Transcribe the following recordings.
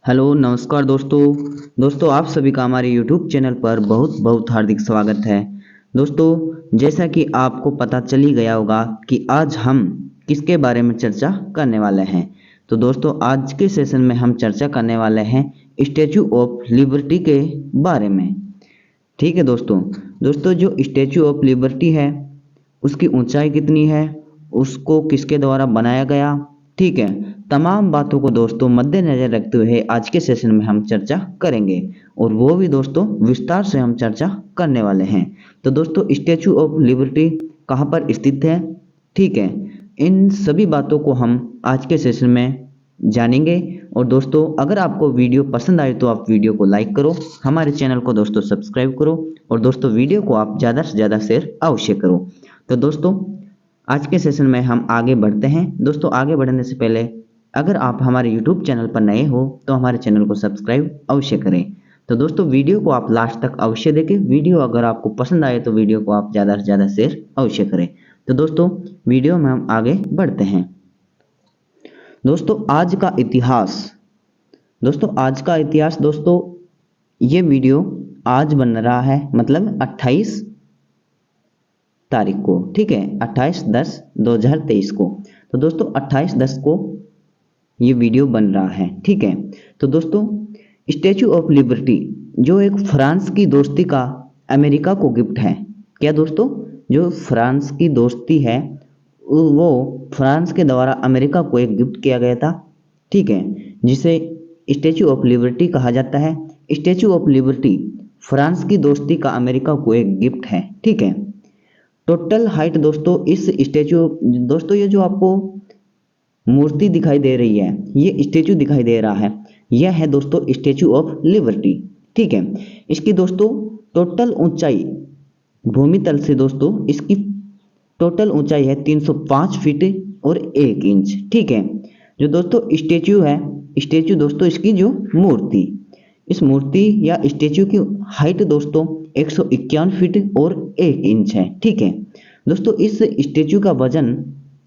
Hello नमस्कार दोस्तों आप सभी का हमारे यूट्यूब चैनल पर बहुत बहुत हार्दिक स्वागत है। दोस्तों जैसा कि आपको पता चल ही गया होगा कि आज हम किसके बारे में चर्चा करने वाले हैं। तो दोस्तों आज के सेशन में हम चर्चा करने वाले हैं स्टैचू ऑफ लिबर्टी के बारे में। ठीक है दोस्तों जो स्टैचू ऑफ लिबर्टी है उसकी ऊंचाई कितनी है, उसको किसके द्वारा बनाया गया, ठीक है, तमाम बातों को दोस्तों मद्देनजर रखते हुए आज के सेशन में हम चर्चा करेंगे और वो भी दोस्तों विस्तार से हम चर्चा करने वाले हैं। तो दोस्तों स्टैचू ऑफ लिबर्टी कहाँ पर स्थित है, ठीक है, इन सभी बातों को हम आज के सेशन में जानेंगे। और दोस्तों अगर आपको वीडियो पसंद आए तो आप वीडियो को लाइक करो, हमारे चैनल को दोस्तों सब्सक्राइब करो और दोस्तों वीडियो को आप ज़्यादा से ज़्यादा शेयर अवश्य करो। तो दोस्तों आज के सेशन में हम आगे बढ़ते हैं। दोस्तों आगे बढ़ने से पहले अगर आप हमारे YouTube चैनल पर नए हो तो हमारे चैनल को सब्सक्राइब अवश्य करें। तो दोस्तों वीडियो को आप लास्ट तक अवश्य देखें। वीडियो अगर आपको पसंद आए तो वीडियो को आप ज़्यादा से ज़्यादा शेयर अवश्य करें। तो दोस्तों वीडियो में हम आगे बढ़ते हैं। दोस्तों आज का इतिहास, दोस्तों ये वीडियो आज बन रहा है, मतलब 28 तारीख को, ठीक है, 28/10/2023 को। तो दोस्तों 28/10 को ये वीडियो बन रहा है, ठीक है। तो दोस्तों स्टैचू ऑफ लिबर्टी जो एक फ्रांस की दोस्ती का अमेरिका को गिफ्ट है। क्या दोस्तों, जो फ्रांस की दोस्ती है वो फ्रांस के द्वारा अमेरिका को एक गिफ्ट किया गया था, ठीक है, जिसे स्टैचू ऑफ लिबर्टी कहा जाता है। स्टैचू ऑफ लिबर्टी फ्रांस की दोस्ती का अमेरिका को एक गिफ्ट है, ठीक है। टोटल हाइट दोस्तों इस स्टैचू, दोस्तों ये जो आपको मूर्ति दिखाई दे रही है, ये स्टैचू दिखाई दे रहा है, यह है दोस्तों स्टैचू ऑफ लिबर्टी, ठीक है। इसकी दोस्तों टोटल ऊंचाई भूमि तल से दोस्तों इसकी टोटल ऊंचाई है 305 फीट और 1 इंच, ठीक है। जो दोस्तों स्टैचू दोस्तों इसकी जो मूर्ति, इस मूर्ति या स्टैचू की हाइट दोस्तों 151 फीट और 1 इंच है, ठीक है। दोस्तों इस स्टैचू का वजन,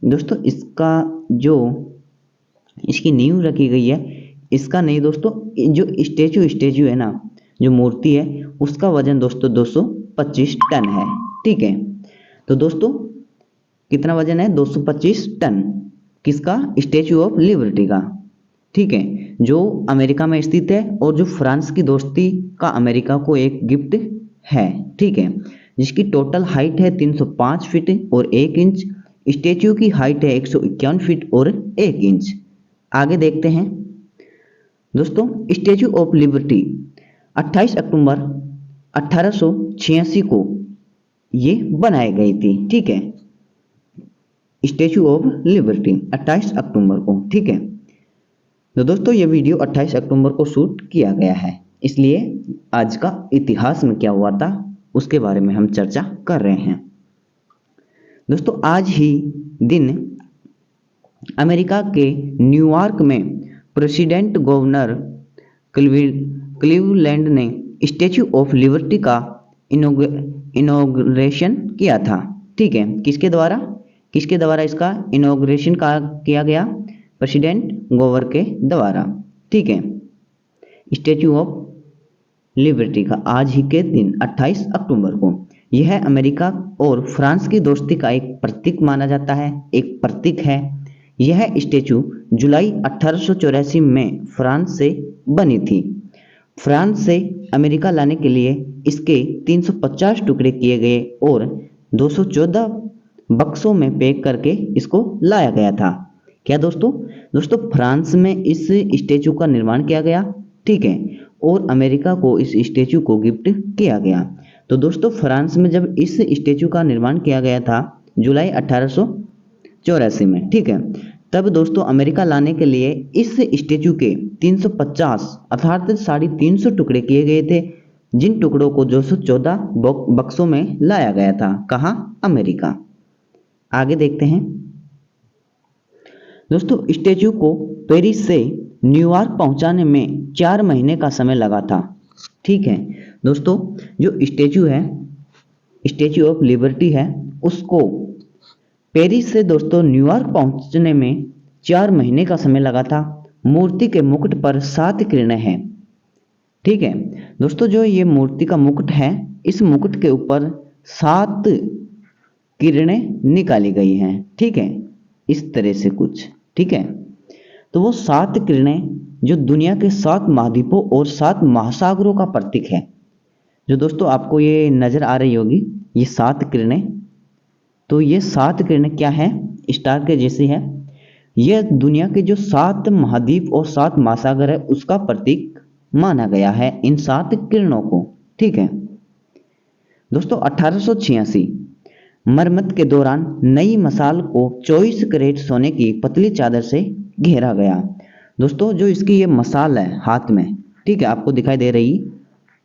दोस्तों इसका जो इसकी नींव रखी गई है, इसका नहीं दोस्तों, जो स्टैचू है ना, जो मूर्ति है उसका वजन दोस्तों 225 टन है, ठीक है। तो दोस्तों कितना वजन है, 225 टन, किसका, स्टैचू ऑफ लिबर्टी का, ठीक है, जो अमेरिका में स्थित है और जो फ्रांस की दोस्ती का अमेरिका को एक गिफ्ट है, ठीक है, जिसकी टोटल हाइट है 305 फीट और 1 इंच। स्टैचू की हाइट है 151 फीट और 1 इंच। आगे देखते हैं दोस्तों, स्टैचू ऑफ लिबर्टी 28 अक्टूबर 1886 को ये बनाई गई थी, ठीक है, स्टैचू ऑफ लिबर्टी 28 अक्टूबर को, ठीक है। तो दोस्तों ये वीडियो 28 अक्टूबर को शूट किया गया है, इसलिए आज का इतिहास में क्या हुआ था उसके बारे में हम चर्चा कर रहे हैं। दोस्तों आज ही दिन अमेरिका के न्यूयॉर्क में प्रेसिडेंट गवर्नर क्लीवलैंड ने स्टैचू ऑफ लिबर्टी का इनॉग्रेशन किया था, ठीक है। किसके द्वारा इसका इनॉग्रेशन किया गया, प्रेसिडेंट गोवर के द्वारा, ठीक है, स्टैचू ऑफ लिबर्टी का आज ही के दिन 28 अक्टूबर को। यह अमेरिका और फ्रांस की दोस्ती का एक प्रतीक माना जाता है, एक प्रतीक है। यह स्टैचू जुलाई 1884 में फ्रांस से बनी थी। फ्रांस से अमेरिका लाने के लिए इसके 350 टुकड़े किए गए और 214 बक्सों में पैक करके इसको लाया गया था। क्या दोस्तों फ्रांस में इस स्टैचू का निर्माण किया गया, ठीक है, और अमेरिका को इस स्टैचू को गिफ्ट किया गया। तो दोस्तों फ्रांस में जब इस स्टैचू का निर्माण किया गया था जुलाई 1884 में, ठीक है, तब दोस्तों अमेरिका लाने के लिए इस स्टैचू के 350 अर्थात 350 टुकड़े किए गए थे, जिन टुकड़ों को 214 बक्सों में लाया गया था। कहाँ, अमेरिका। आगे देखते हैं दोस्तों, स्टैचू को पेरिस से न्यूयॉर्क पहुंचाने में 4 महीने का समय लगा था, ठीक है। दोस्तों जो स्टैचू ऑफ लिबर्टी है उसको पेरिस से दोस्तों न्यूयॉर्क पहुंचने में 4 महीने का समय लगा था मूर्ति के मुकुट पर 7 किरणें हैं। ठीक है दोस्तों, जो ये मूर्ति का मुकुट है, इस मुकुट के ऊपर 7 किरणें निकाली गई हैं। ठीक है, इस तरह से कुछ। ठीक है, तो वो 7 किरणें जो दुनिया के 7 महाद्वीपों और 7 महासागरों का प्रतीक है। जो दोस्तों आपको ये नजर आ रही होगी, ये 7 किरणें, तो ये 7 किरणें क्या है, स्टार के जैसी है। यह दुनिया के जो 7 महाद्वीप और 7 महासागर है उसका प्रतीक माना गया है इन 7 किरणों को। ठीक है दोस्तों, 1886 मरम्मत के दौरान नई मसाल को 24 कैरेट सोने की पतली चादर से घेरा गया। दोस्तों जो इसकी ये मसाल है हाथ में, ठीक है, आपको दिखाई दे रही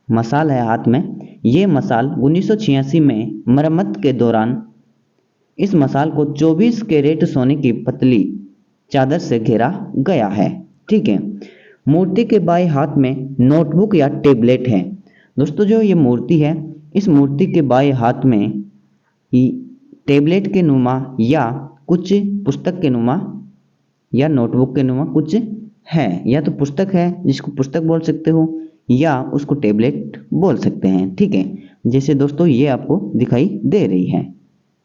मसाल है हाथ में, ये मसाल 1986 में मरम्मत के दौरान इस मसाल को 24 कैरेट सोने की पतली चादर से घेरा गया है। ठीक है, मूर्ति के बाएं हाथ में नोटबुक या टेबलेट है। दोस्तों जो ये मूर्ति है, इस मूर्ति के बाएं हाथ में टेबलेट के नुमा या कुछ पुस्तक के नुमा या नोटबुक के नुमा कुछ है, या तो पुस्तक है जिसको पुस्तक बोल सकते हो या उसको टेबलेट बोल सकते हैं। ठीक है, जैसे दोस्तों ये आपको दिखाई दे रही है।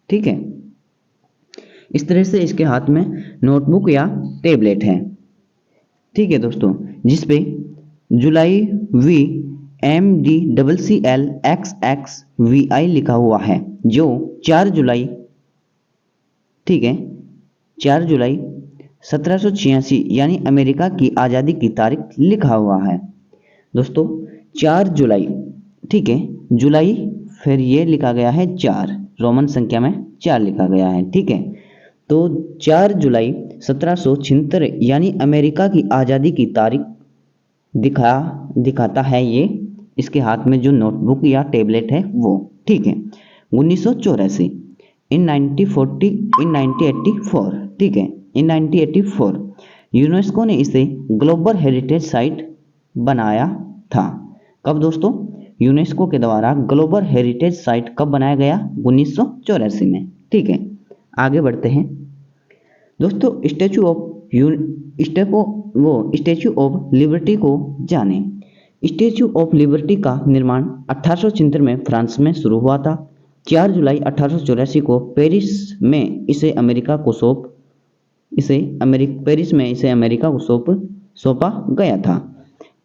ठीक है, इस तरह से इसके हाथ में नोटबुक या टेबलेट है। ठीक है दोस्तों, जिसपे जुलाई VMDCCLXXVI लिखा हुआ है, जो 4 जुलाई, ठीक है, 4 जुलाई 1786 यानी अमेरिका की आज़ादी की तारीख लिखा हुआ है। दोस्तों 4 जुलाई, ठीक है, जुलाई फिर ये लिखा गया है 4, रोमन संख्या में 4 लिखा गया है। ठीक है, तो 4 जुलाई 1776 यानी अमेरिका की आज़ादी की तारीख दिखाता है ये इसके हाथ में जो नोटबुक या टेबलेट है वो। ठीक है, 1984 इन 1984, ठीक है, इन 1984 यूनेस्को ने इसे ग्लोबल हेरिटेज साइट बनाया था। कब दोस्तों? यूनेस्को के द्वारा ग्लोबल हेरिटेज साइट कब बनाया गया? 1984 में। ठीक है, आगे बढ़ते हैं दोस्तों। स्टैचू ऑफ लिबर्टी को जाने। स्टैचू ऑफ लिबर्टी का निर्माण 1876 में फ्रांस में शुरू हुआ था। 4 जुलाई 1884 को पेरिस में इसे अमेरिका को सौंपा गया था।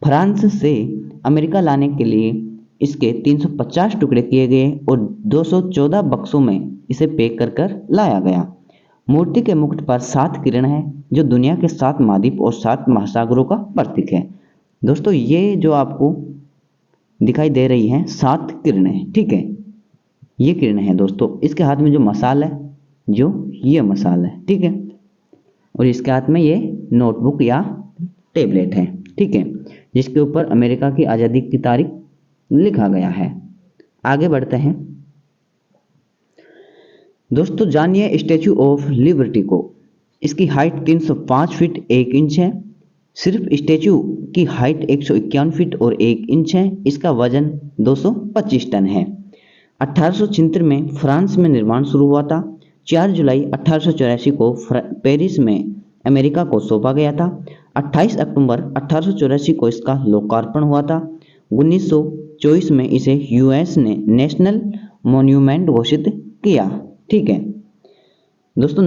फ्रांस से अमेरिका लाने के लिए इसके 350 टुकड़े किए गए और 214 बक्सों में इसे पैक कर लाया गया। मूर्ति के मुकुट पर 7 किरण है जो दुनिया के 7 महाद्वीप और 7 महासागरों का प्रतीक है। दोस्तों ये जो आपको दिखाई दे रही हैं 7 किरणें, ठीक है, ये किरणें हैं दोस्तों। इसके हाथ में जो मसाल है, जो ये मसाल है, ठीक है, और इसके हाथ में ये नोटबुक या टेबलेट है, ठीक है, जिसके ऊपर अमेरिका की आज़ादी की तारीख लिखा गया है। आगे बढ़ते हैं दोस्तों, जानिए स्टैचू ऑफ लिबर्टी को। इसकी हाइट 305 फीट 1 इंच है। सिर्फ स्टैचू की हाइट 151 फीट और 1 इंच है। इसका वजन 225 टन है। 1876 में फ्रांस में निर्माण शुरू हुआ था। 4 जुलाई 1884 को पेरिस में अमेरिका को सौंपा गया था। 28 अक्टूबर 1884 को इसका लोकार्पण हुआ था। 1924 में इसे यूएस ने नेशनल मॉन्यूमेंट घोषित किया। ठीक है दोस्तों,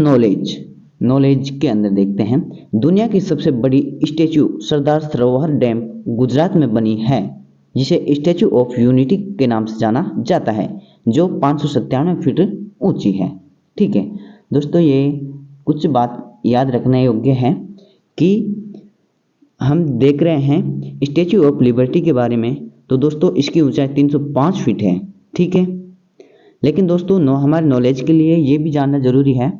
नॉलेज के अंदर देखते हैं। दुनिया की सबसे बड़ी स्टैचू सरदार सरोवर डैम गुजरात में बनी है, जिसे स्टैचू ऑफ यूनिटी के नाम से जाना जाता है, जो 597 फीट ऊंची है। ठीक है दोस्तों, ये कुछ बात याद रखने योग्य है कि हम देख रहे हैं स्टैचू ऑफ लिबर्टी के बारे में। तो दोस्तों इसकी ऊंचाई 305 फीट है। ठीक है, लेकिन दोस्तों हमारे नॉलेज के लिए ये भी जानना जरूरी है,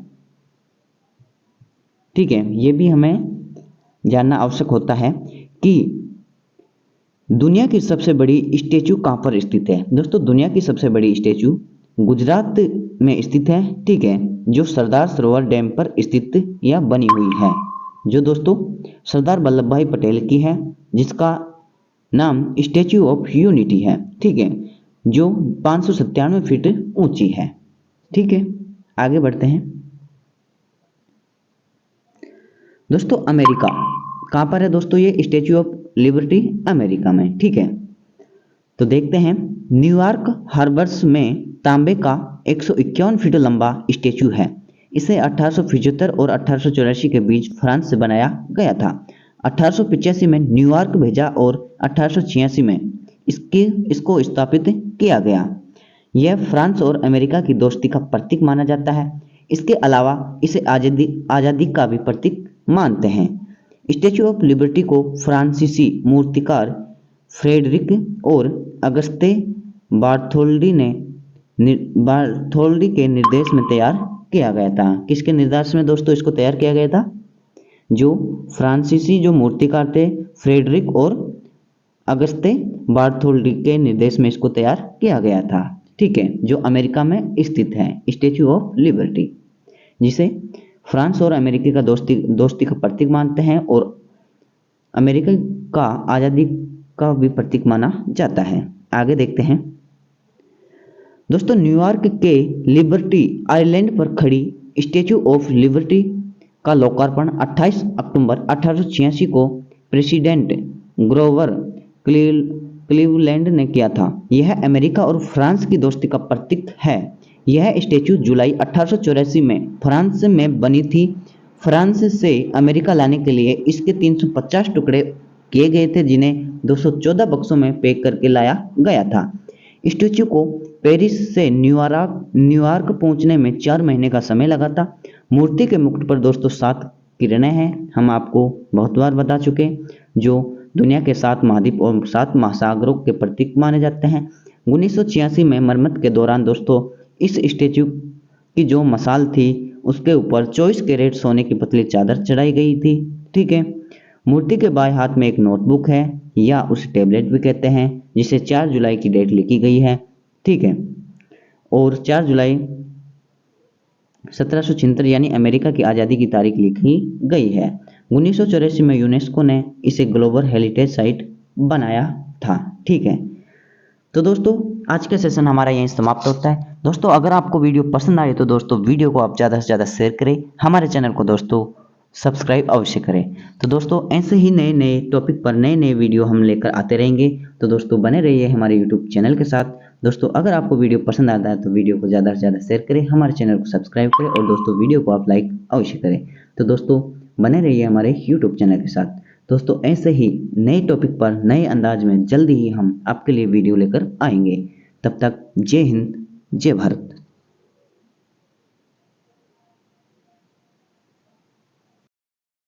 ठीक है, ये भी हमें जानना आवश्यक होता है कि दुनिया की सबसे बड़ी स्टैचू कहाँ पर स्थित है। दोस्तों दुनिया की सबसे बड़ी स्टैचू गुजरात में स्थित है, ठीक है, जो सरदार सरोवर डैम पर स्थित या बनी हुई है, जो दोस्तों सरदार वल्लभ भाई पटेल की है, जिसका नाम स्टैचू ऑफ यूनिटी है। ठीक है, जो 597 फीट ऊंची है। ठीक है, आगे बढ़ते हैं दोस्तों। अमेरिका कहाँ पर है दोस्तों ये स्टैच्यू ऑफ लिबर्टी? अमेरिका में। ठीक है, तो देखते हैं। न्यूयॉर्क हार्बर्स में तांबे का 151 फीट लंबा स्टैच्यू है। इसे 1875 और 1884 के बीच फ्रांस से बनाया गया था। 1885 में न्यूयॉर्क भेजा और 1886 में इसको स्थापित किया गया। यह फ्रांस और अमेरिका की दोस्ती का प्रतीक माना जाता है। इसके अलावा इसे आज़ादी का भी प्रतीक मानते हैं। स्टैच्यू ऑफ लिबर्टी को फ्रांसीसी मूर्तिकार फ्रेडरिक और अगस्ते बार्थोल्डी के निर्देश में तैयार किया गया था। किसके निर्देश में दोस्तों इसको तैयार किया गया था? जो फ्रांसीसी जो मूर्तिकार थे फ्रेडरिक और अगस्ते बार्थोल्डी के निर्देश में इसको तैयार किया गया था। ठीक है, जो अमेरिका में स्थित है स्टैच्यू ऑफ लिबर्टी, जिसे फ्रांस और अमेरिका का दोस्ती का प्रतीक मानते हैं और अमेरिका का आज़ादी का भी प्रतीक माना जाता है। आगे देखते हैं दोस्तों। न्यूयॉर्क के लिबर्टी आइलैंड पर खड़ी स्टैच्यू ऑफ लिबर्टी का लोकार्पण 28 अक्टूबर 1886 को प्रेसिडेंट ग्रोवर क्लीवलैंड ने किया था। यह अमेरिका और फ्रांस की दोस्ती का प्रतीक है। यह स्टैच्यू जुलाई 1884 में फ्रांस में बनी थी। फ्रांस से अमेरिका लाने के लिए इसके 350 टुकड़े किए गए थे, जिन्हें 214 बक्सों में पैक करके लाया गया था। स्टैच्यू को पेरिस से न्यूयॉर्क पहुंचने में 4 महीने का समय लगा था। मूर्ति के मुकुट पर दोस्तों 7 किरणें हैं, हम आपको बहुत बार बता चुके, जो दुनिया के 7 महाद्वीप और 7 महासागरों के प्रतीक माने जाते हैं। 1986 में मरम्मत के दौरान दोस्तों इस स्टैच्यू की जो मसाल थी उसके ऊपर 24 कैरेट सोने की पतली चादर चढ़ाई गई थी। ठीक है, मूर्ति के बाएं हाथ में एक नोटबुक है या उसे टैबलेट भी कहते हैं, जिसे 4 जुलाई की डेट लिखी गई है। ठीक है, और 4 जुलाई 1776 यानी अमेरिका की आज़ादी की तारीख लिखी गई है। 1984 में यूनेस्को ने इसे ग्लोबल हेरिटेज साइट बनाया था। ठीक है, तो दोस्तों आज का सेशन हमारा यहीं समाप्त होता है। दोस्तों अगर आपको वीडियो पसंद आए तो दोस्तों वीडियो को आप ज़्यादा से ज़्यादा शेयर करें, हमारे चैनल को दोस्तों सब्सक्राइब अवश्य करें। तो दोस्तों ऐसे ही नए नए टॉपिक पर नए नए वीडियो हम लेकर आते रहेंगे, तो दोस्तों बने रहिए हमारे यूट्यूब चैनल के साथ। दोस्तों अगर आपको वीडियो पसंद आता है तो वीडियो को ज़्यादा से ज़्यादा शेयर करें, हमारे चैनल को सब्सक्राइब करें और दोस्तों वीडियो को आप लाइक अवश्य करें। तो दोस्तों बने रहिए हमारे यूट्यूब चैनल के साथ। दोस्तों ऐसे ही नए टॉपिक पर नए अंदाज में जल्दी ही हम आपके लिए वीडियो लेकर आएंगे। तब तक जय हिंद, जय भारत।